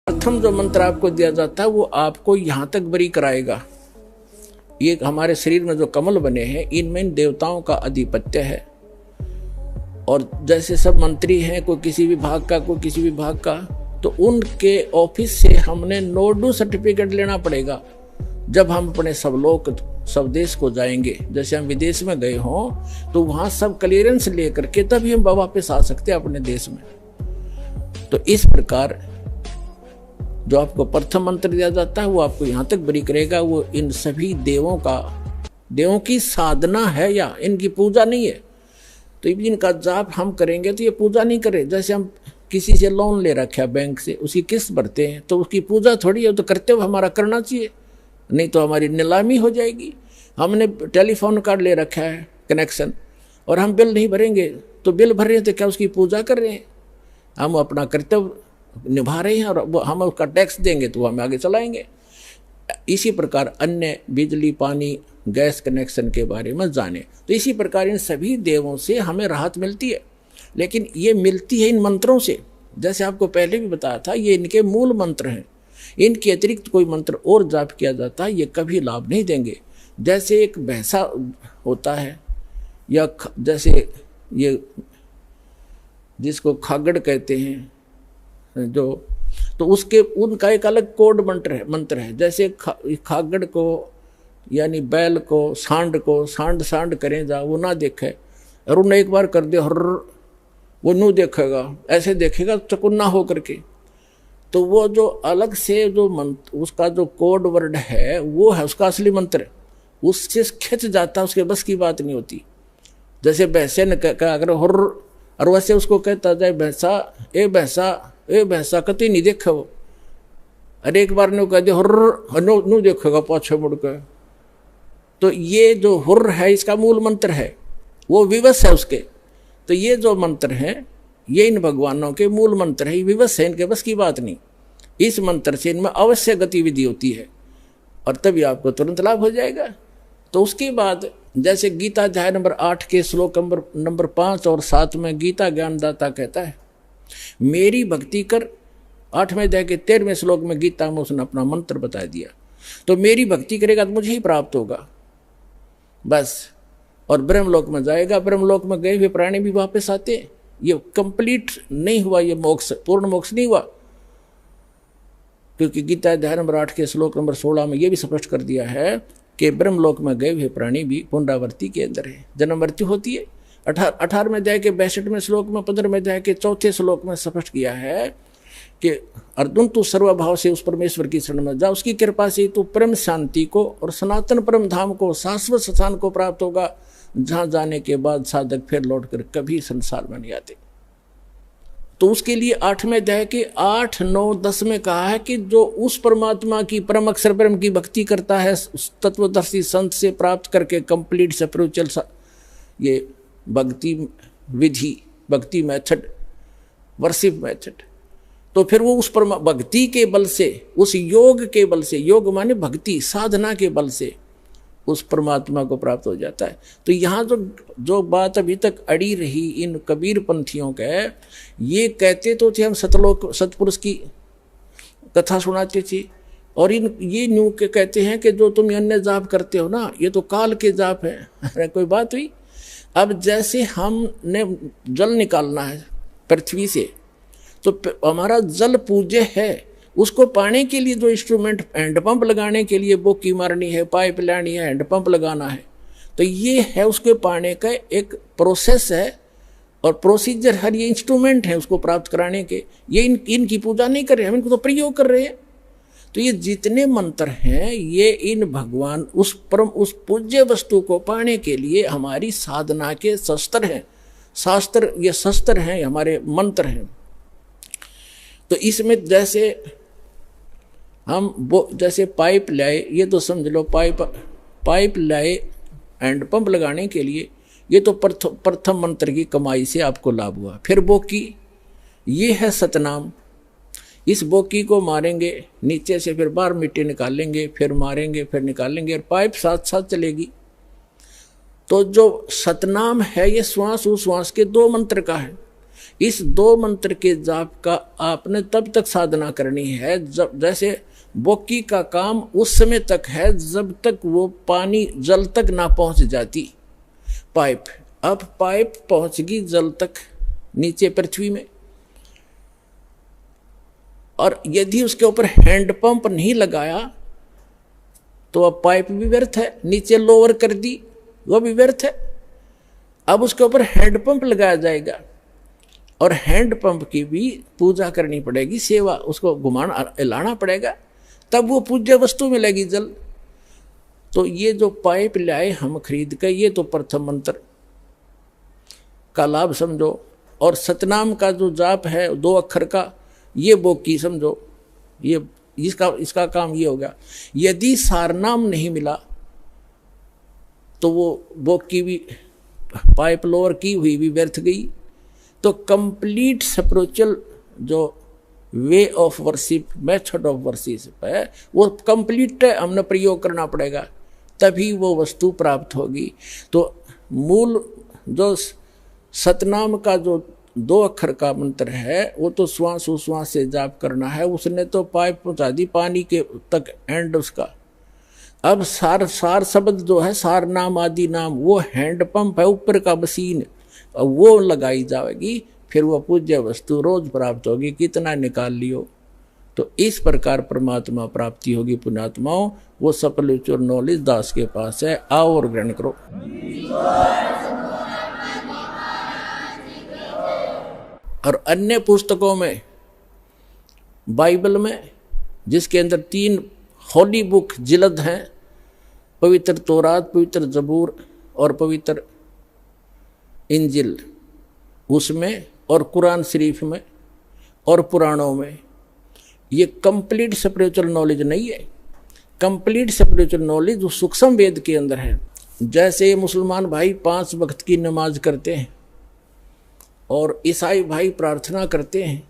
प्रथम जो मंत्र आपको दिया जाता है वो आपको यहाँ तक बरी कराएगा। ये हमारे शरीर में जो कमल बने हैं इनमें इन देवताओं का अधिपत्य है। और जैसे सब मंत्री हैं, कोई किसी विभाग का कोई किसी विभाग का, तो उनके ऑफिस से हमने नोडू सर्टिफिकेट लेना पड़ेगा जब हम अपने सब देश को जाएंगे। जैसे हम विदेश में गए हों तो वहाँ सब क्लियरेंस लेकर के तभी हम वापस आ सकते हैं अपने देश में। तो इस प्रकार जो आपको प्रथम मंत्र दिया जाता है वो आपको यहाँ तक बरी करेगा। वो इन सभी देवों की साधना है या इनकी पूजा नहीं है। तो इनका जाप हम करेंगे तो ये पूजा नहीं करे। जैसे हम किसी से लोन ले रखा है बैंक से, उसकी किस्त भरते हैं तो उसकी पूजा थोड़ी है, तो करते हुए हमारा करना चाहिए, नहीं तो हमारी नीलामी हो जाएगी। हमने टेलीफोन कार्ड ले रखा है कनेक्शन और हम बिल नहीं भरेंगे तो बिल भर रहे हैं तो क्या उसकी पूजा कर रहे हैं? हम अपना कर्तव्य निभा रहे हैं और हम उसका टैक्स देंगे तो हम आगे चलाएंगे। इसी प्रकार अन्य बिजली पानी गैस कनेक्शन के बारे में जाने। तो इसी प्रकार इन सभी देवों से हमें राहत मिलती है, लेकिन ये मिलती है इन मंत्रों से। जैसे आपको पहले भी बताया था, ये इनके मूल मंत्र हैं। इनके अतिरिक्त कोई मंत्र और जाप किया जाता है ये कभी लाभ नहीं देंगे। जैसे एक भैंसा होता है या जैसे ये जिसको खागड़ कहते हैं जो, तो उनका एक अलग कोड मंत्र है। जैसे खागड़ को यानी बैल को सांड करें जा वो ना देखे, और उन्हें एक बार कर दे हर वो नू देखेगा, ऐसे देखेगा चकुन्ना हो करके। तो वो जो अलग से जो मंत्र उसका जो कोड वर्ड है वो है उसका असली मंत्र, उससे खिंच जाता, उसके बस की बात नहीं होती। जैसे भैंसे ने कहा अगर हर, और वैसे उसको कहता जाए भैंसा कति नहीं देखा वो, अरे एक बार ने कह दे हर नू देखेगा पाछे मुड़ के। तो ये जो हुर्र है इसका मूल मंत्र है, वो विवश है उसके। तो ये जो मंत्र हैं ये इन भगवानों के मूल मंत्र है, विवश है, इनके बस की बात नहीं। इस मंत्र से इनमें अवश्य गतिविधि होती है और तभी आपको तुरंत लाभ हो जाएगा। तो उसके बाद जैसे गीता अध्याय नंबर 8 के श्लोक नंबर 5 और 7 में गीता ज्ञानदाता कहता है मेरी भक्ति कर। 8वें अध्याय के 13वें श्लोक में गीता में उसने अपना मंत्र बता दिया। तो मेरी भक्ति करेगा तो मुझे ही प्राप्त होगा बस, और ब्रह्मलोक में जाएगा। ब्रह्मलोक में गए हुए प्राणी भी वापस आते हैं। ये कंप्लीट नहीं हुआ, ये मोक्ष पूर्ण मोक्ष नहीं हुआ, क्योंकि गीता अध्याय नंबर 8 के श्लोक नंबर 16 में ये भी स्पष्ट कर दिया है कि ब्रह्मलोक में गए हुए प्राणी भी पुनरावृत्ति के अंदर है, जन्म मृत्यु होती है। 18वें अध्याय के 62वें श्लोक में 15वें अध्याय के 4थे श्लोक में स्पष्ट किया है कि अर्जुन तू सर्वभाव से उस परमेश्वर की शरण में जा, उसकी कृपा से तू परम शांति को और सनातन परम धाम को शाश्वत स्थान को प्राप्त होगा, जहां जाने के बाद साधक फिर लौटकर कभी संसार में नहीं आते। तो उसके लिए 8वें अध्याय के 8, 9, 10 में कहा है कि जो उस परमात्मा की परम अक्षर ब्रह्म की भक्ति करता है उस तत्वदर्शी संत से प्राप्त करके कंप्लीट स्पिरिचुअल ये भक्ति विधि, भक्ति मेथड, वर्शिप मेथड, तो फिर वो उस भक्ति के बल से, उस योग के बल से, योग माने भक्ति साधना के बल से उस परमात्मा को प्राप्त हो जाता है। तो यहाँ जो बात अभी तक अड़ी रही इन कबीर पंथियों के, ये कहते तो थे हम सतपुरुष की कथा सुनाते थे, और ये न्यू के कहते हैं कि जो तुम अन्य जाप करते हो ना ये तो काल के जाप है। अरे कोई बात हुई? अब जैसे हमने जल निकालना है पृथ्वी से, तो हमारा जल पूज्य है, उसको पाने के लिए जो इंस्ट्रूमेंट, हैंडपंप लगाने के लिए बोकी मारनी है, पाइप लानी है, हैंडपंप लगाना है, तो ये है उसके पाने का एक प्रोसेस है और प्रोसीजर है, ये इंस्ट्रूमेंट है उसको प्राप्त कराने के। ये इनकी पूजा नहीं कर रहे, हम इनको तो प्रयोग कर रहे हैं। तो ये जितने मंत्र हैं ये इन भगवान उस पूज्य वस्तु को पाने के लिए हमारी साधना के शस्त्र हैं। शास्त्र ये शस्त्र हैं, हमारे मंत्र हैं। तो इसमें जैसे हम जैसे पाइप लाए, ये तो समझ लो पाइप लाए हैंडपंप लगाने के लिए, ये तो प्रथम मंत्र की कमाई से आपको लाभ हुआ। फिर बोकी, ये है सतनाम, इस बोकी को मारेंगे नीचे से, फिर बाहर मिट्टी निकालेंगे, फिर मारेंगे, फिर निकालेंगे, और पाइप साथ साथ चलेगी। तो जो सतनाम है ये श्वास उश्वास के 2 मंत्र का है, इस 2 मंत्र के जाप का आपने तब तक साधना करनी है जब, जैसे बोकी का काम उस समय तक है जब तक वो पानी जल तक ना पहुंच जाती पाइप। अब पाइप पहुंच गई जल तक नीचे पृथ्वी में, और यदि उसके ऊपर हैंडपंप नहीं लगाया तो अब पाइप भी व्यर्थ है। नीचे लोअर कर दी वो भी व्यर्थ है। अब उसके ऊपर हैंडपंप लगाया जाएगा और हैंडपंप की भी पूजा करनी पड़ेगी, सेवा, उसको घुमाना हिलाना पड़ेगा, तब वो पूज्य वस्तु मिलेगी जल। तो ये जो पाइप लाए हम खरीद के, ये तो प्रथम मंत्र का लाभ समझो। और सतनाम का जो जाप है 2 अक्षर का, ये बोकी समझो, ये इसका काम ये हो गया। यदि सारनाम नहीं मिला तो वो बोकी भी, पाइप लोअर की हुई भी व्यर्थ गई। तो कंप्लीट स्पिरिचुअल जो way of worship, method of worship है, वो कंप्लीट हमने प्रयोग करना पड़ेगा, तभी वो वस्तु प्राप्त होगी। तो मूल जो सतनाम का जो 2 अक्षर का मंत्र है वो तो श्वास उश्वास से जाप करना है। उसने तो पाइप पहुंचा दी पानी के तक एंड उसका। अब सार शब्द जो है, सार नाम आदि नाम, वो हैंडपंप है ऊपर का मशीन, वो लगाई जाएगी, फिर वो पूज्य वस्तु रोज प्राप्त होगी, कितना निकाल लियो। तो इस प्रकार परमात्मा प्राप्ति होगी पुण्यात्माओं। वो स्पिरिचुअल नॉलेज दास के पास है, आओ और ग्रहण करो। और अन्य पुस्तकों में, बाइबल में, जिसके अंदर 3 होली बुक जिल्द हैं, पवित्र तौरात, पवित्र जबूर और पवित्र इंजिल, उसमें और कुरान शरीफ में और पुराणों में, ये कंप्लीट स्पिरिचुअल नॉलेज नहीं है। कंप्लीट स्पिरिचुअल नॉलेज जो सूक्ष्म वेद के अंदर है। जैसे मुसलमान भाई 5 वक्त की नमाज करते हैं और ईसाई भाई प्रार्थना करते हैं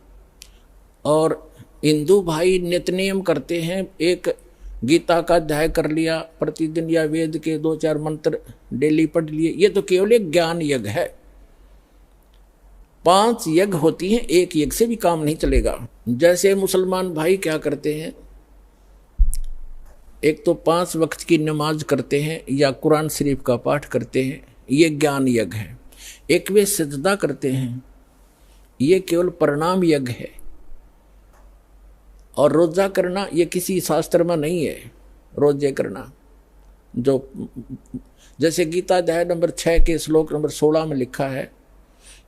और हिंदू भाई नित्य नियम करते हैं, एक गीता का अध्याय कर लिया प्रतिदिन या वेद के 2-4 मंत्र डेली पढ़ लिए, ये तो केवल एक ज्ञान यज्ञ है। 5 यज्ञ होती हैं, एक यज्ञ से भी काम नहीं चलेगा। जैसे मुसलमान भाई क्या करते हैं, एक तो 5 वक्त की नमाज करते हैं या कुरान शरीफ का पाठ करते हैं, ये ज्ञान यज्ञ है। एक वे सजदा करते हैं, ये केवल प्रणाम यज्ञ है। और रोजा करना ये किसी शास्त्र में नहीं है। रोजे करना जो जैसे गीता अध्याय नंबर 6 के श्लोक नंबर 16 में लिखा है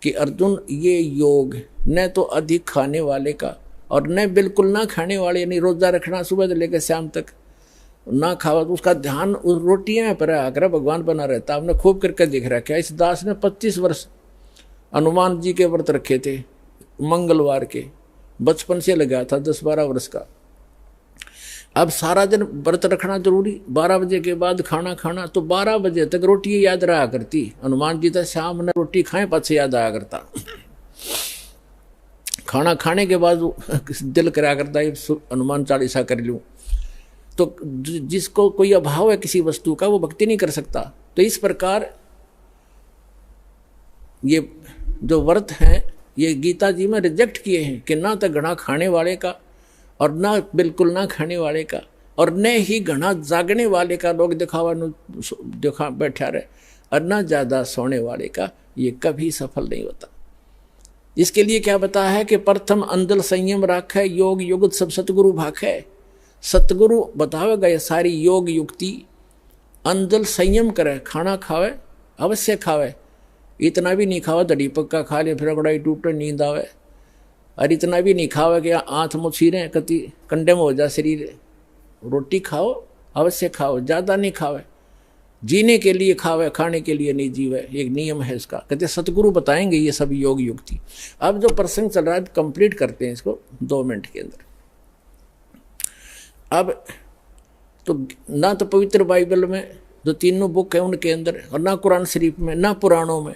कि अर्जुन, ये योग न तो अधिक खाने वाले का और न बिल्कुल ना खाने वाले, यानी रोजा रखना सुबह से लेकर शाम तक ना खावा, तो उसका ध्यान उस रोटियां पर आकर भगवान बना रहता। आपने खूब करके देख रखा है। इस दास ने 25 वर्ष हनुमान जी के व्रत रखे थे, मंगलवार के, बचपन से लगा था, 10-12 वर्ष का। अब सारा दिन व्रत रखना जरूरी, 12 बजे के बाद खाना खाना, तो 12 बजे तक रोटी याद रहा करती। हनुमान जी तो शाम ने रोटी खाए पाछे याद आया करता। खाना खाने के बाद दिल करा करता है हनुमान चालीसा कर लूं। तो जिसको कोई अभाव है किसी वस्तु का, वो भक्ति नहीं कर सकता। तो इस प्रकार ये जो व्रत हैं, ये गीता जी में रिजेक्ट किए हैं कि ना तो घना खाने वाले का और ना बिल्कुल ना खाने वाले का और न ही घना जागने वाले का, लोग दिखा बैठा रहे, और ना ज़्यादा सोने वाले का, ये कभी सफल नहीं होता। इसके लिए क्या बताया है कि प्रथम अंदल संयम राखे, योग युगत सब सतगुरु भाखे। सतगुरु बतावेगा ये सारी योग युक्ति। अंदल संयम करे, खाना खावे अवश्य खावे, इतना भी नहीं खावा दड़ी पक्का खा ले फिर अगड़ाई टूटे नींद आवे, और इतना भी नहीं खावे कि आँख मुछीरें कति कंडम हो जा शरीर। रोटी खाओ अवश्य खाओ, ज़्यादा नहीं खावे, जीने के लिए खावे, खाने के लिए नहीं जीवे, एक नियम है इसका। कहते सतगुरु बताएंगे ये सब योग युक्ति। अब जो प्रसंग चल रहा है कंप्लीट करते हैं इसको 2 मिनट के अंदर। अब तो ना तो पवित्र बाइबल में जो 3 बुक है उनके अंदर, और ना कुरान शरीफ में, ना पुराणों में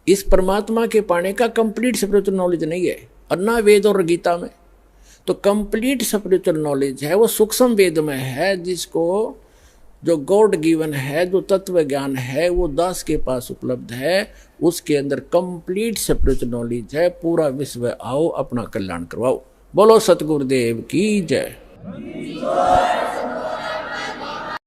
इस परमात्मा के पाने का कंप्लीट स्पिरिचुअल नॉलेज नहीं है, और ना वेद और गीता में। तो कंप्लीट स्पिरिचुअल नॉलेज है वो सूक्ष्म वेद में है, जिसको जो गॉड गिवन है, जो तत्व ज्ञान है, वो दास के पास उपलब्ध है। उसके अंदर कंप्लीट स्पिरिचुअल नॉलेज है। पूरा विश्व आओ अपना कल्याण करवाओ। बोलो सतगुरुदेव की जय।